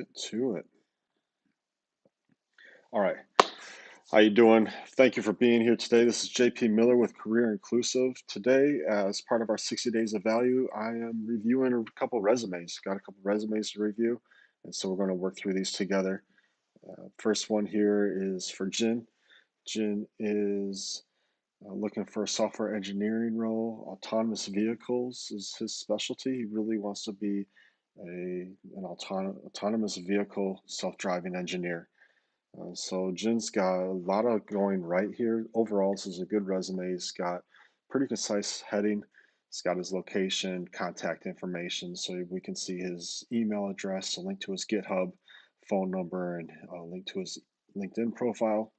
get to it. All right. How you doing? Thank you for being here today. This is JP Miller with Career Inclusive. Today, as part of our 60 Days of Value, I am reviewing a couple resumes. Got a couple resumes to review, and so we're going to work through these together. First one here is for Jin. Jin is looking for a software engineering role. Autonomous vehicles is his specialty. He really wants to be an autonomous vehicle self-driving engineer. So Jin's got a lot of going right here. Overall, this is a good resume. He's got pretty concise heading. He's got his location, contact information, so we can see his email address, a link to his GitHub, phone number, and a link to his LinkedIn profile.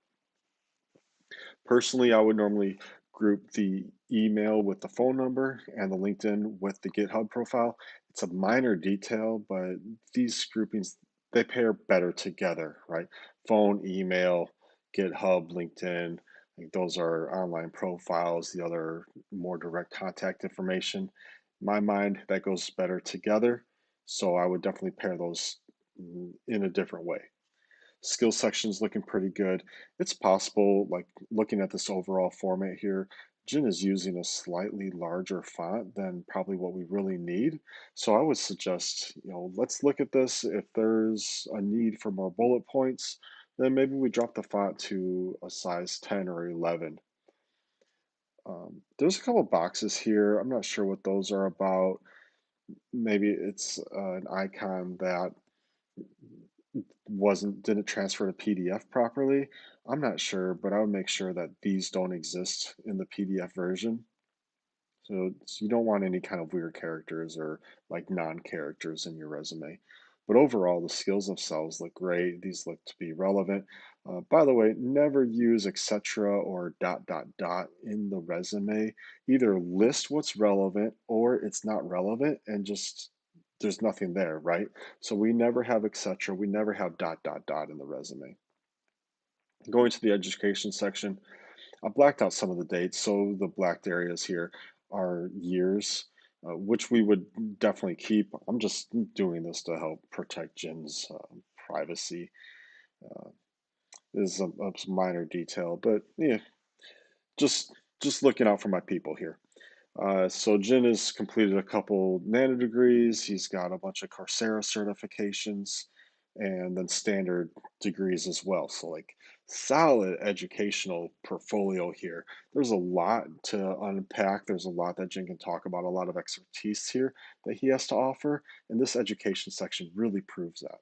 Personally, I would normally group the email with the phone number and the LinkedIn with the GitHub profile. It's a minor detail, but these groupings, they pair better together, right? Phone, email, GitHub, LinkedIn, like those are online profiles, the other more direct contact information. In my mind, that goes better together. So I would definitely pair those in a different way. Skill section's looking pretty good. It's possible, like looking at this overall format here, Jin is using a slightly larger font than probably what we really need. So I would suggest, let's look at this. If there's a need for more bullet points, then maybe we drop the font to a size 10 or 11. There's a couple boxes here. I'm not sure what those are about. Maybe it's an icon that didn't transfer to PDF properly. I'm not sure, but I would make sure that these don't exist in the PDF version. So you don't want any kind of weird characters or like non-characters in your resume. But overall, the skills themselves look great. These look to be relevant. By the way, never use etc. or ... in the resume. Either list what's relevant or it's not relevant and just there's nothing there, right? So we never have etc. We never have ... in the resume. Going to the education section, I blacked out some of the dates, so the blacked areas here are years, which we would definitely keep. I'm just doing this to help protect Jin's privacy. Uh, this is a minor detail, but yeah, just looking out for my people here. So Jin has completed a couple nano degrees. He's got a bunch of Coursera certifications and then standard degrees as well. So like solid educational portfolio here. There's a lot to unpack. There's a lot that Jin can talk about, a lot of expertise here that he has to offer. And this education section really proves that.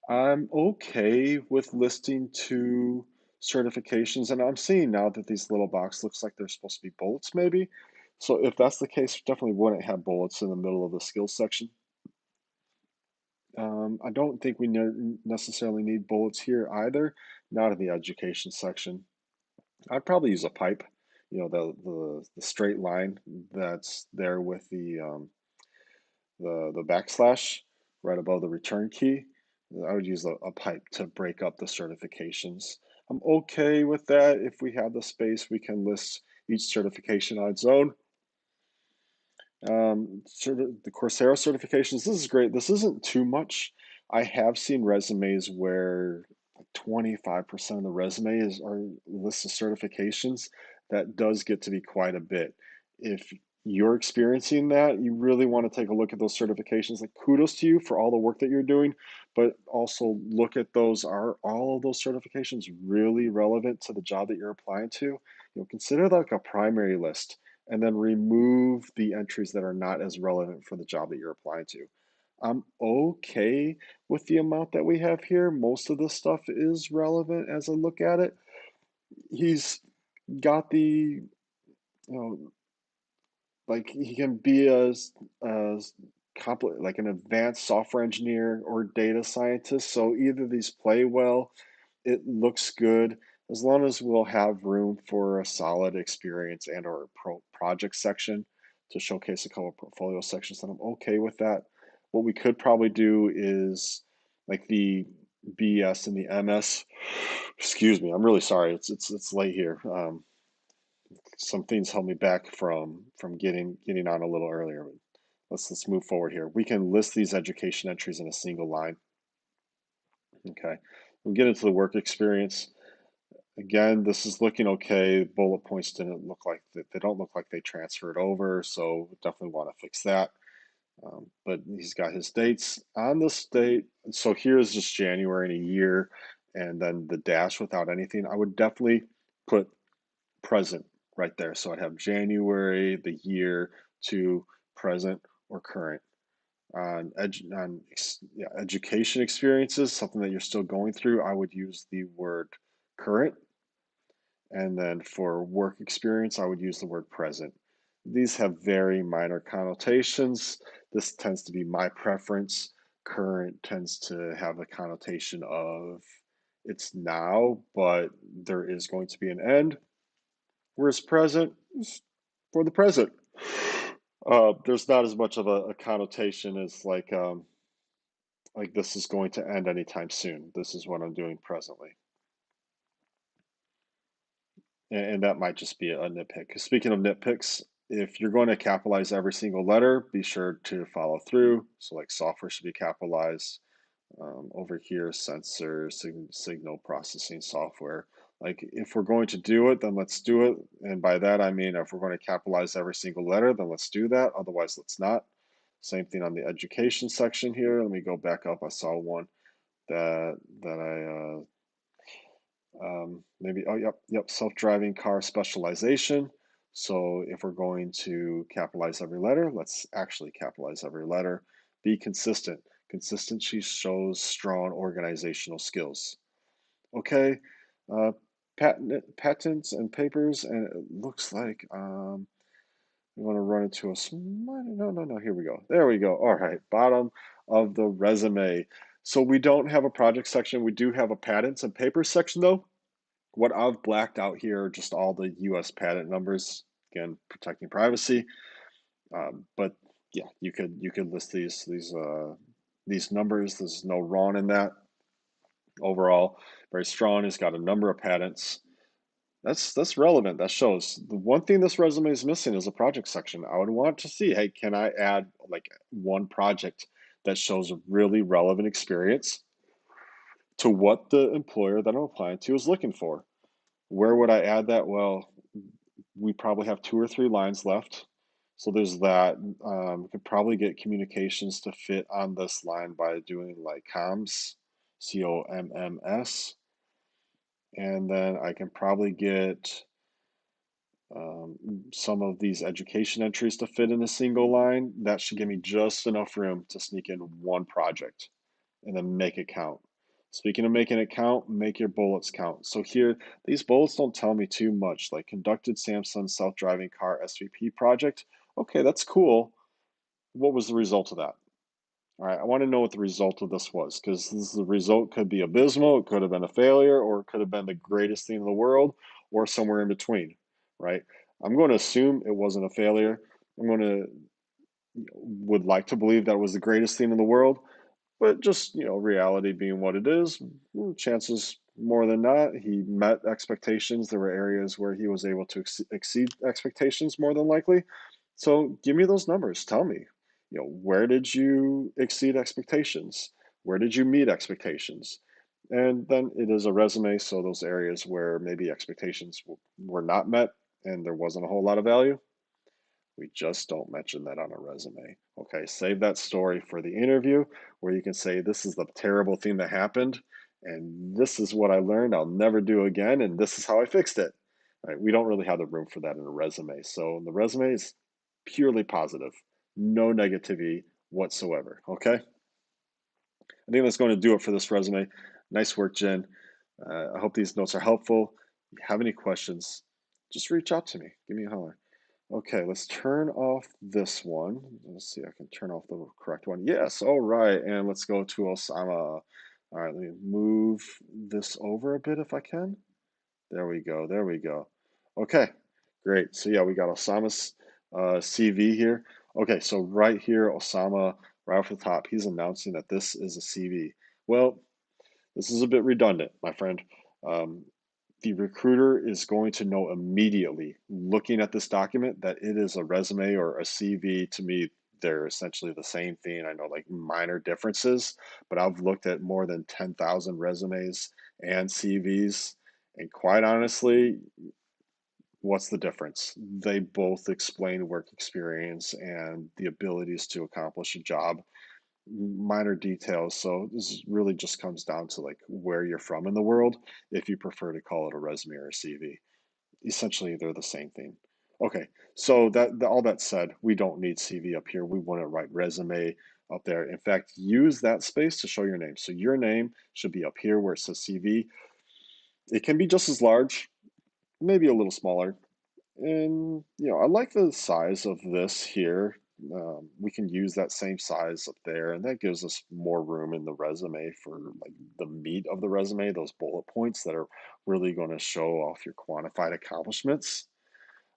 I'm okay with listing two certifications, and I'm seeing now that these little box looks like they're supposed to be bullets, maybe. So if that's the case, definitely wouldn't have bullets in the middle of the skills section. I don't think we necessarily need bullets here either, not in the education section. I'd probably use a pipe, the straight line that's there with the backslash right above the return key. I would use a pipe to break up the certifications. I'm okay with that. If we have the space, we can list each certification on its own. The Coursera certifications, this is great. This isn't too much. I have seen resumes where 25% of the resume are lists of certifications. That does get to be quite a bit. If you're experiencing that, you really want to take a look at those certifications. Like kudos to you for all the work that you're doing, but also look at those. Are all of those certifications really relevant to the job that you're applying to? Consider that like a primary list and then remove the entries that are not as relevant for the job that you're applying to. I'm okay with the amount that we have here. Most of this stuff is relevant as I look at it. He's got like he can be like an advanced software engineer or data scientist. So either these play well, it looks good, as long as we'll have room for a solid experience and or project section to showcase a couple of portfolio sections, then I'm okay with that. What we could probably do is like the BS and the MS. Excuse me, I'm really sorry. It's late here. Some things held me back from getting on a little earlier. let's move forward here. We can list these education entries in a single line. Okay, we get into the work experience. Again, this is looking okay. Bullet points didn't look like that. They don't look like they transferred over, so definitely want to fix that. But he's got his dates on this date. So here's just January and a year, and then the dash without anything. I would definitely put present right there. So I'd have January, the year to present or current. On education experiences, something that you're still going through, I would use the word current. And then for work experience, I would use the word present. These have very minor connotations. This tends to be my preference. Current tends to have a connotation of it's now, but there is going to be an end. Whereas present is for the present. There's not as much of a connotation as like this is going to end anytime soon. This is what I'm doing presently. And that might just be a nitpick. Speaking of nitpicks, if you're going to capitalize every single letter, be sure to follow through. So, like software should be capitalized. Over here, sensor, signal processing software. Like, if we're going to do it, then let's do it. And by that, I mean, if we're going to capitalize every single letter, then let's do that. Otherwise, let's not. Same thing on the education section here. Let me go back up. I saw one that I maybe, oh, yep, self-driving car specialization. So if we're going to capitalize every letter, let's actually capitalize every letter. Be consistent. Consistency shows strong organizational skills. Okay, uh, patents and papers, and it looks like we want to run into a smart, no, here we go. There we go. All right, bottom of the resume. So we don't have a project section. We do have a patents and papers section though. What I've blacked out here are just all the US patent numbers, again, protecting privacy. But yeah, you could list these numbers. There's no wrong in that. Overall, very strong. He's got a number of patents. That's relevant. That shows. The one thing this resume is missing is a project section. I would want to see, hey, can I add like one project that shows a really relevant experience to what the employer that I'm applying to is looking for? Where would I add that? Well, we probably have 2 or 3 lines left. So there's that. We could probably get communications to fit on this line by doing like comms, COMMS. And then I can probably get um, some of these education entries to fit in a single line. That should give me just enough room to sneak in one project and then make it count. Speaking of making it count, make your bullets count. So here, these bullets don't tell me too much, like conducted Samsung self-driving car SVP project. Okay, that's cool. What was the result of that? All right, I want to know what the result of this was because the result could be abysmal, it could have been a failure, or it could have been the greatest thing in the world, or somewhere in between, right? I'm going to assume it wasn't a failure. I'm going to would like to believe that was the greatest thing in the world, but just, reality being what it is, chances more than not, he met expectations. There were areas where he was able to exceed expectations more than likely. So give me those numbers. Tell me, where did you exceed expectations? Where did you meet expectations? And then it is a resume, so those areas where maybe expectations were not met and there wasn't a whole lot of value, we just don't mention that on a resume. Okay, save that story for the interview where you can say, this is the terrible thing that happened, and this is what I learned I'll never do again, and this is how I fixed it. Right? We don't really have the room for that in a resume. So the resume is purely positive, no negativity whatsoever. Okay, I think that's going to do it for this resume. Nice work, Jen. I hope these notes are helpful. If you have any questions, just reach out to me. Give me a holler. Okay, let's turn off this one. Let's see, I can turn off the correct one. Yes, all right, and let's go to Osama. All right, let me move this over a bit if I can. There we go, there we go. Okay, great. So yeah, we got Osama's CV here. Okay, so right here, Osama, right off the top, he's announcing that this is a CV. Well, this is a bit redundant, my friend. Um, the recruiter is going to know immediately, looking at this document, that it is a resume or a CV to me they're essentially the same thing. I know like minor differences, but I've looked at more than 10,000 resumes and CVs, and quite honestly, what's the difference? They both explain work experience and the abilities to accomplish a job, minor details. So this really just comes down to like where you're from in the world, if you prefer to call it a resume or a CV. Essentially, they're the same thing. Okay, so all that said, we don't need CV up here. We want to write resume up there. In fact, use that space to show your name. So your name should be up here where it says CV. It can be just as large, maybe a little smaller. And, I like the size of this here. We can use that same size up there, and that gives us more room in the resume for like the meat of the resume, those bullet points that are really going to show off your quantified accomplishments.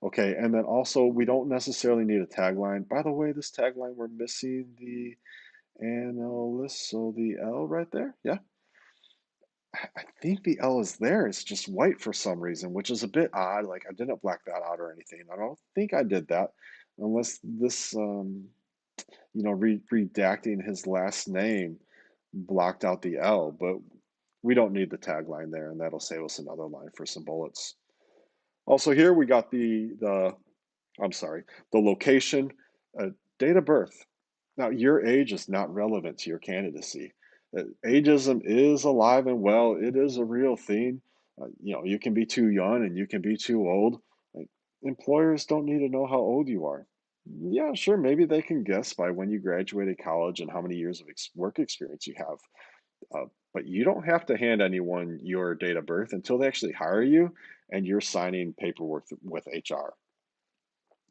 Okay, and then also we don't necessarily need a tagline. By the way, this tagline, we're missing the analyst, so the L right there. Yeah, I think the L is there. It's just white for some reason, which is a bit odd. Like I didn't black that out or anything. I don't think I did that, unless this, redacting his last name blocked out the L. But we don't need the tagline there, and that'll save us another line for some bullets. Also, here we got I'm sorry, the location, date of birth. Now, your age is not relevant to your candidacy. Ageism is alive and well. It is a real thing. You can be too young and you can be too old. Like, employers don't need to know how old you are. Yeah, sure, maybe they can guess by when you graduated college and how many years of work experience you have. But you don't have to hand anyone your date of birth until they actually hire you and you're signing paperwork with HR.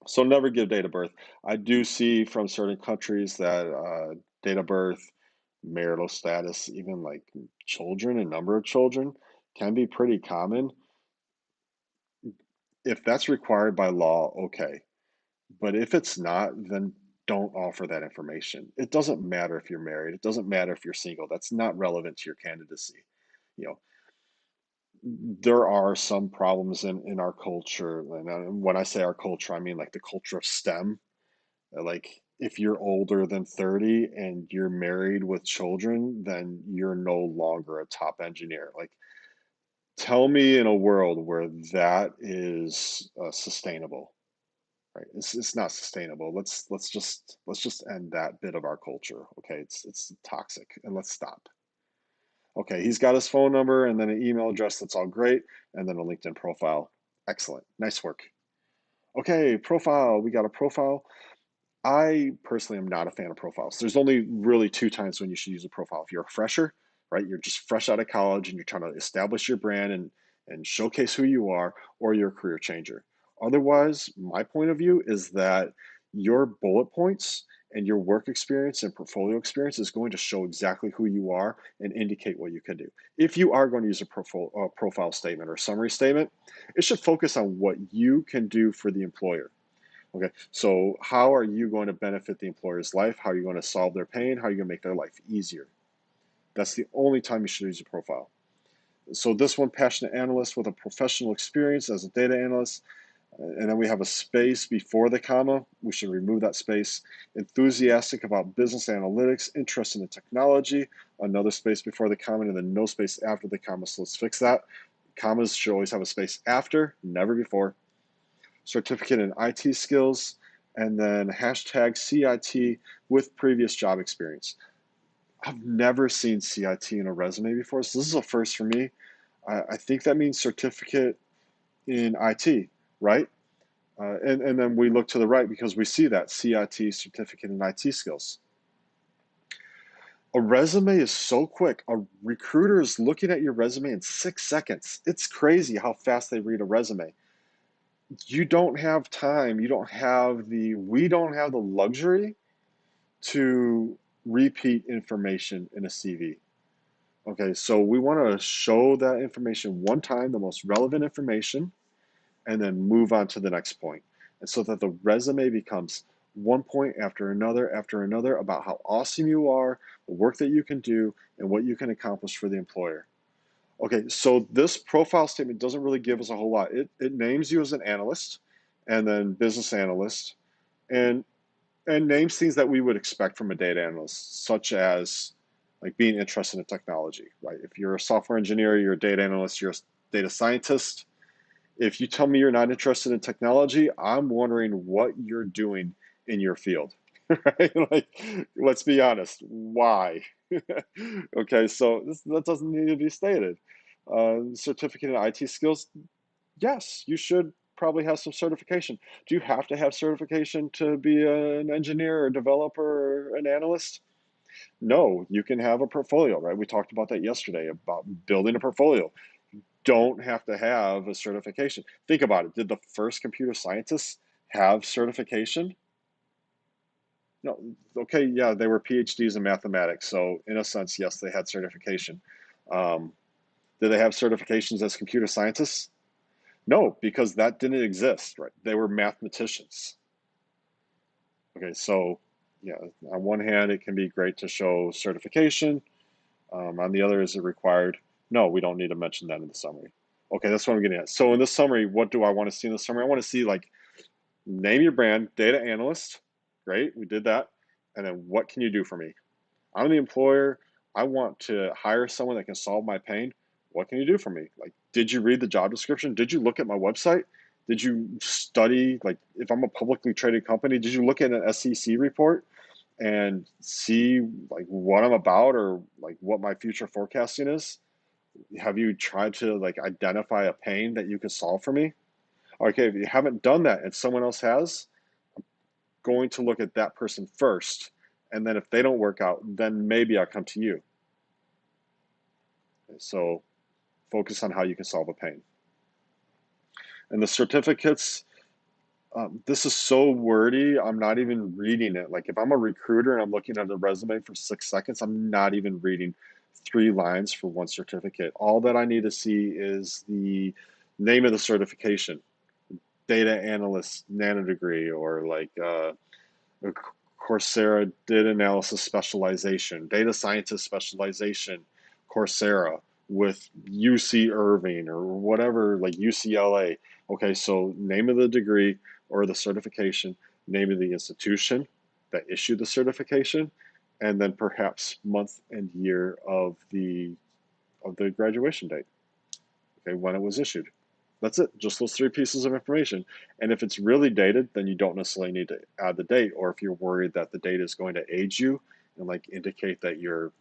So never give date of birth. I do see from certain countries that date of birth, marital status, even like children and number of children can be pretty common. If that's required by law, okay. But if it's not, then don't offer that information. It doesn't matter if you're married. It doesn't matter if you're single. That's not relevant to your candidacy. You know, there are some problems in our culture. And when I say our culture, I mean like the culture of STEM. Like if you're older than 30 and you're married with children, then you're no longer a top engineer. Like tell me in a world where that is sustainable, right? It's not sustainable. Let's just end that bit of our culture. Okay, it's toxic, and let's stop. Okay, he's got his phone number and then an email address. That's all great, and then a LinkedIn profile. Excellent, nice work. Okay, profile. We got a profile. I personally am not a fan of profiles. There's only really two times when you should use a profile. If you're a fresher, right? You're just fresh out of college and you're trying to establish your brand and showcase who you are, or you're a career changer. Otherwise, my point of view is that your bullet points and your work experience and portfolio experience is going to show exactly who you are and indicate what you can do. If you are going to use a profile statement or summary statement, it should focus on what you can do for the employer. Okay, so how are you going to benefit the employer's life? How are you going to solve their pain? How are you going to make their life easier? That's the only time you should use a profile. So this one, passionate analyst with a professional experience as a data analyst. And then we have a space before the comma. We should remove that space. Enthusiastic about business analytics, interested in technology. Another space before the comma, and then no space after the comma. So let's fix that. Commas should always have a space after, never before. Certificate in IT skills, and then hashtag CIT with previous job experience. I've never seen CIT in a resume before, so this is a first for me. I think that means certificate in IT, right? And then we look to the right because we see that CIT, certificate in IT skills. A resume is so quick. A recruiter is looking at your resume in 6 seconds. It's crazy how fast they read a resume. You don't have time. We don't have the luxury to repeat information in a CV. Okay, so we want to show that information one time, the most relevant information, and then move on to the next point. And so that the resume becomes one point after another about how awesome you are, the work that you can do, and what you can accomplish for the employer. Okay, so this profile statement doesn't really give us a whole lot. It names you as an analyst and then business analyst. And And names things that we would expect from a data analyst, such as like being interested in technology, right? If you're a software engineer, you're a data analyst, you're a data scientist. If you tell me you're not interested in technology, I'm wondering what you're doing in your field, right? Like, let's be honest, why? Okay, so that doesn't need to be stated. Certificate in IT skills, yes, you should probably have some certification. Do you have to have certification to be an engineer or developer or an analyst? No, you can have a portfolio, right? We talked about that yesterday about building a portfolio. Don't have to have a certification. Think about it. Did the first computer scientists have certification? No. Okay, yeah, they were PhDs in mathematics. So, in a sense, yes, they had certification. Um, did they have certifications as computer scientists? No, because that didn't exist, right? They were mathematicians. Okay, so yeah, on one hand, it can be great to show certification. On the other, is it required? No, we don't need to mention that in the summary. Okay, that's what I'm getting at. So in the summary, what do I want to see in the summary? I want to see like name your brand, data analyst. Great, we did that. And then what can you do for me? I'm the employer. I want to hire someone that can solve my pain. What can you do for me? Like, did you read the job description? Did you look at my website? Did you study, like, if I'm a publicly traded company, did you look at an SEC report and see, like, what I'm about or, like, what my future forecasting is? Have you tried to, like, identify a pain that you could solve for me? Okay, if you haven't done that and someone else has, going to look at that person first. And then if they don't work out, then maybe I'll come to you. So focus on how you can solve a pain. And the certificates, this is so wordy, I'm not even reading it. Like if I'm a recruiter and I'm looking at a resume for 6 seconds, I'm not even reading 3 lines for one certificate. All that I need to see is the name of the certification, data analyst nanodegree, or like Coursera did analysis specialization, data scientist specialization, Coursera with UC Irving or whatever, like UCLA. Okay, so name of the degree or the certification, name of the institution that issued the certification, and then perhaps month and year of the graduation date. Okay, when it was issued. That's it, just those 3 pieces of information. And if it's really dated, then you don't necessarily need to add the date. Or if you're worried that the date is going to age you and like indicate that you're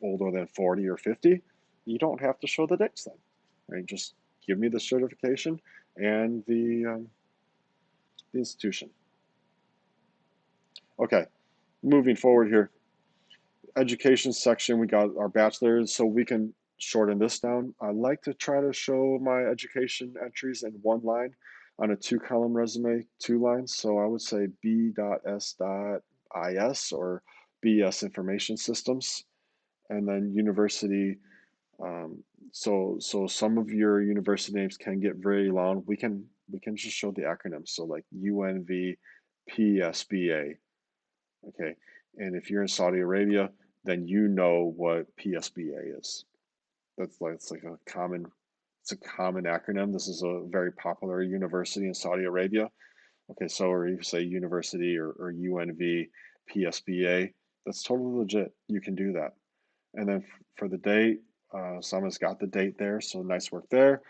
older than 40 or 50, you don't have to show the dates then. Right? Just give me the certification and the institution. Okay, moving forward here. Education section, we got our bachelor's, so we can shorten this down. I like to try to show my education entries in one line on a 2-column resume, 2 lines. So I would say B.S.is or BS Information Systems, and then university. Um, so some of your university names can get very long. We can just show the acronyms. So like UNV, PSBA. Okay. And if you're in Saudi Arabia, then you know what PSBA is. It's like a common it's a common acronym. This is a very popular university in Saudi Arabia. Okay, so or you say university or UNV, PSBA, that's totally legit. You can do that. And then for the date, someone's got the date there, so nice work there.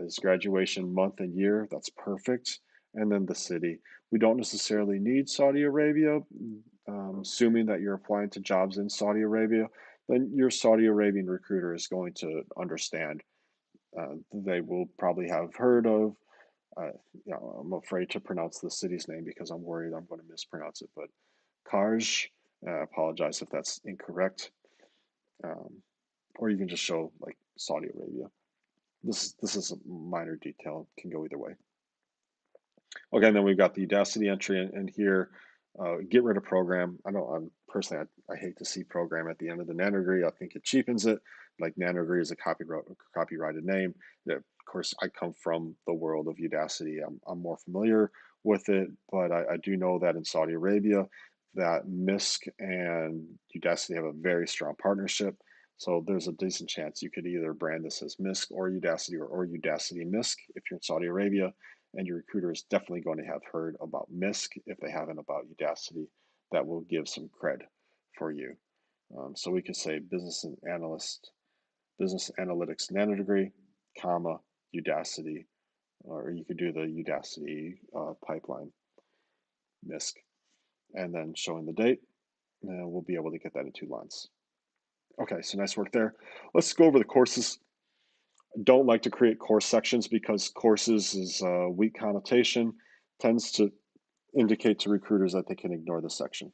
His graduation month and year, that's perfect. And then the city. We don't necessarily need Saudi Arabia, assuming that you're applying to jobs in Saudi Arabia, then your Saudi Arabian recruiter is going to understand. They will probably have heard of, uh, I'm afraid to pronounce the city's name because I'm worried I'm going to mispronounce it, but Kaj, I apologize if that's incorrect. Um, or you can just show like Saudi Arabia. This is a minor detail, it can go either way. Okay, and then we've got the Udacity entry in here. Get rid of program. I know I'm personally, I hate to see program at the end of the nanodegree. I think it cheapens it. Like nanodegree is a copyrighted name. Yeah, of course, I come from the world of Udacity. I'm more familiar with it, but I do know that in Saudi Arabia, that MISC and Udacity have a very strong partnership. So there's a decent chance you could either brand this as MISC or Udacity or Udacity MISC if you're in Saudi Arabia, and your recruiter is definitely going to have heard about MISC if they haven't about Udacity. That will give some cred for you. So we could say business analytics nanodegree, comma, Udacity, or you could do the Udacity pipeline MISC, and then showing the date, and we'll be able to get that in 2 lines. Okay, so nice work there. Let's go over the courses. Don't like to create course sections because courses is a weak connotation, tends to indicate to recruiters that they can ignore the section.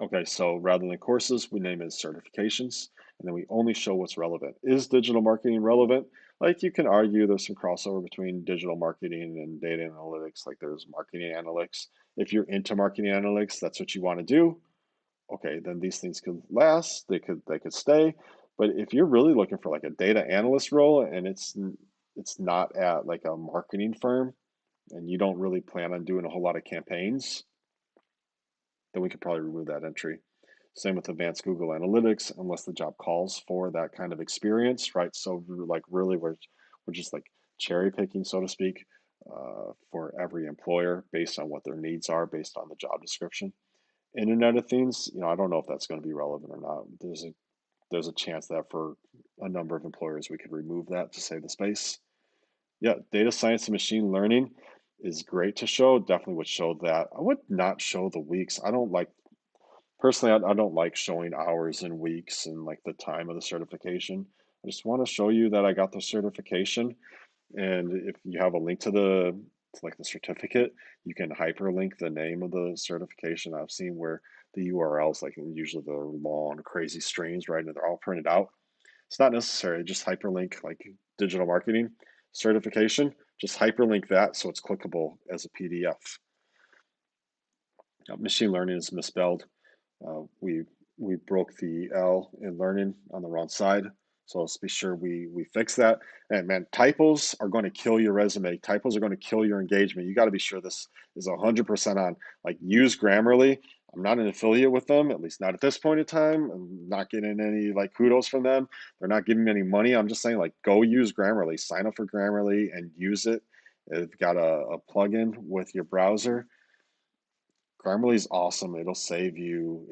Okay, so rather than courses, we name it certifications, and then we only show what's relevant. Is digital marketing relevant? Like you can argue there's some crossover between digital marketing and data analytics, like there's marketing analytics. If you're into marketing analytics, that's what you want to do. Okay, then these things could last, they could stay. But if you're really looking for like a data analyst role and it's not at like a marketing firm and you don't really plan on doing a whole lot of campaigns, then we could probably remove that entry. Same with advanced Google Analytics, unless the job calls for that kind of experience, right? So like really we're just like cherry picking, so to speak, for every employer based on what their needs are, based on the job description. Internet of Things, I don't know if that's going to be relevant or not. There's a chance that for a number of employers we could remove that to save the space. Yeah, data science and machine learning is great to show. Definitely would show that. I would not show the weeks. I don't like personally. I don't like showing hours and weeks and like the time of the certification. I just want to show you that I got the certification, and if you have a link to like the certificate, you can hyperlink the name of the certification. I've seen where the URLs, like usually the long, crazy strings, right? And they're all printed out. It's not necessary. Just hyperlink like digital marketing certification. Just hyperlink that so it's clickable as a PDF. Machine learning is misspelled. We broke the L in learning on the wrong side. So let's be sure we fix that. And man, typos are going to kill your resume. Typos are going to kill your engagement. You got to be sure this is 100% on. Like use Grammarly. I'm not an affiliate with them, at least not at this point in time. I'm not getting any like kudos from them. They're not giving me any money. I'm just saying like go use Grammarly. Sign up for Grammarly and use it. It's got a plugin with your browser. Grammarly is awesome. It'll save you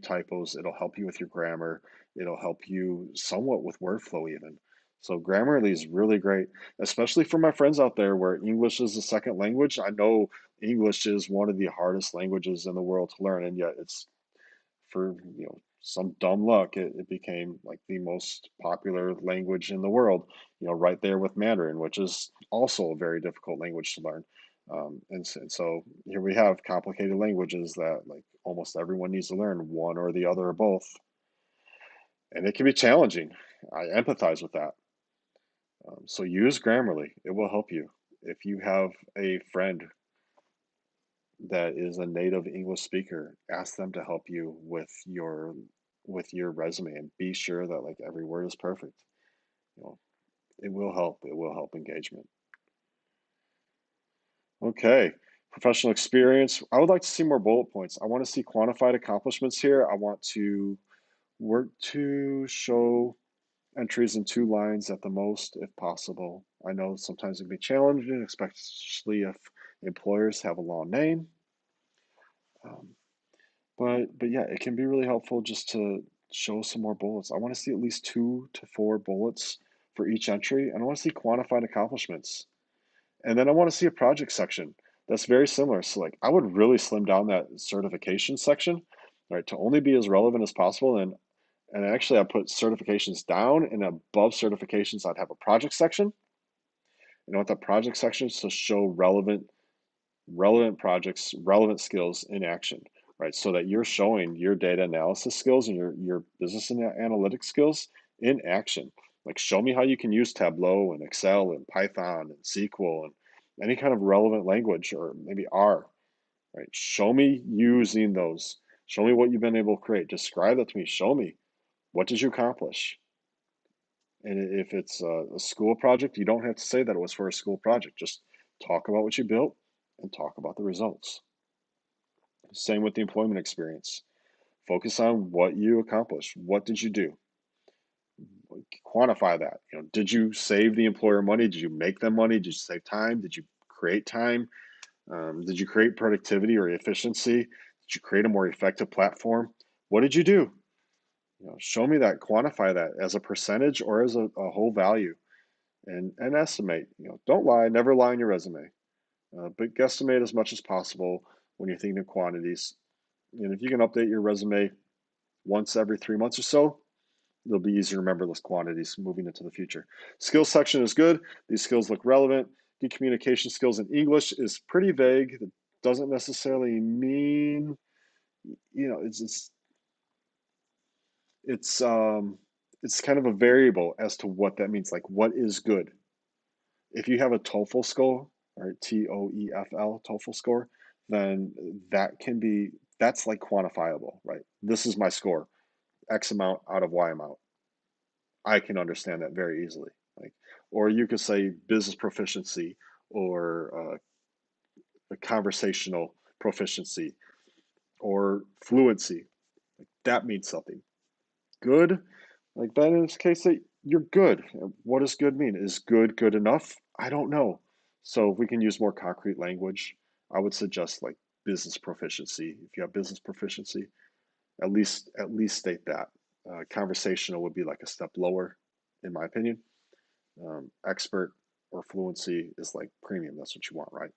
typos. It'll help you with your grammar. It'll help you somewhat with workflow even. So Grammarly is really great, especially for my friends out there where English is a second language. I know English is one of the hardest languages in the world to learn, and yet it's for some dumb luck, it became like the most popular language in the world, right there with Mandarin, which is also a very difficult language to learn. And so here we have complicated languages that like almost everyone needs to learn, one or the other or both. And it can be challenging. I empathize with that. So use Grammarly. It will help you. If you have a friend that is a native English speaker, ask them to help you with your resume and be sure that like every word is perfect. You know, it will help. It will help engagement. Okay. Professional experience. I would like to see more bullet points. I want to see quantified accomplishments here. I want to work to show entries in 2 lines at the most, if possible. I know sometimes it can be challenging, especially if employers have a long name. Um, but yeah, it can be really helpful just to show some more bullets. I want to see at least 2 to 4 bullets for each entry, and I want to see quantified accomplishments. And then I want to see a project section that's very similar. So like I would really slim down that certification section, right, to only be as relevant as possible. And actually I put certifications down, and above certifications I'd have a project section. And I want that project section to show relevant projects, relevant skills in action, right? So that you're showing your data analysis skills and your business and analytics skills in action. Like show me how you can use Tableau and Excel and Python and SQL and any kind of relevant language, or maybe R, right? Show me using those. Show me what you've been able to create. Describe that to me. Show me what did you accomplish. And if it's a school project, you don't have to say that it was for a school project. Just talk about what you built and talk about the results. Same with the employment experience. Focus on what you accomplished. What did you do? Quantify that. Did you save the employer money? Did you make them money? Did you save time? Did you create time? Did you create productivity or efficiency? Did you create a more effective platform? What did you do? Show me that, quantify that as a percentage or as a whole value, and estimate. Don't lie, never lie in your resume, but guesstimate as much as possible when you're thinking of quantities. And if you can update your resume once every 3 months or so, it'll be easier to remember those quantities moving into the future. Skills section is good. These skills look relevant. Good communication skills in English is pretty vague. It doesn't necessarily mean, it's it's kind of a variable as to what that means. Like, what is good? If you have a TOEFL score, right, TOEFL, TOEFL score, then that's like quantifiable, right? This is my score, X amount out of Y amount. I can understand that very easily. Like, or you could say business proficiency or a conversational proficiency or fluency. That means something. Good, like that in this case, that you're good. What does good mean? Is good enough? I don't know. So if we can use more concrete language, I would suggest like business proficiency. If you have business proficiency, at least state that. Conversational would be like a step lower, in my opinion. Expert or fluency is like premium. That's what you want, right?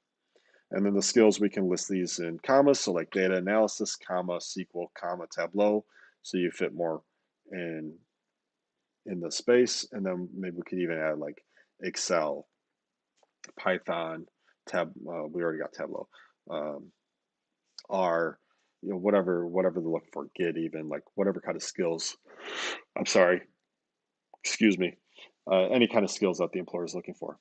And then the skills, we can list these in commas. So like data analysis, comma, SQL, comma, Tableau. So you fit more in the space. And then maybe we could even add like Excel, Python, we already got Tableau, R, whatever they're looking for, Git, even like whatever kind of skills. I'm sorry, excuse me. Any kind of skills that the employer is looking for.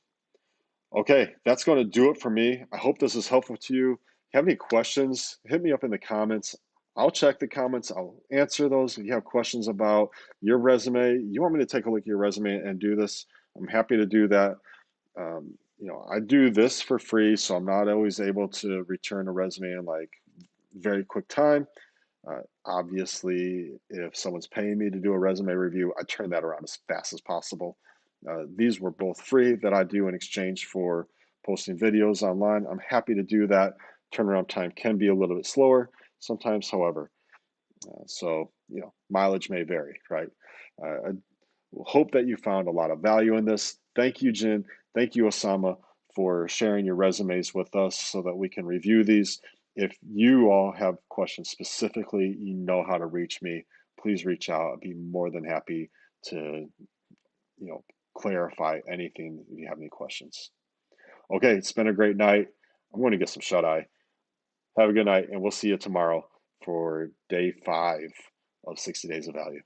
Okay, that's going to do it for me. I hope this is helpful to you. If you have any questions, hit me up in the comments. I'll check the comments. I'll answer those. If you have questions about your resume, you want me to take a look at your resume and do this, I'm happy to do that. I do this for free, so I'm not always able to return a resume in like very quick time. Obviously, if someone's paying me to do a resume review, I turn that around as fast as possible. These were both free that I do in exchange for posting videos online. I'm happy to do that. Turnaround time can be a little bit slower sometimes, however. So, mileage may vary, right? I hope that you found a lot of value in this. Thank you, Jin. Thank you, Osama, for sharing your resumes with us so that we can review these. If you all have questions specifically, you know how to reach me. Please reach out. I'd be more than happy to, clarify anything if you have any questions. Okay, it's been a great night. I'm going to get some shut eye. Have a good night, and we'll see you tomorrow for day 5 of 60 Days of Value.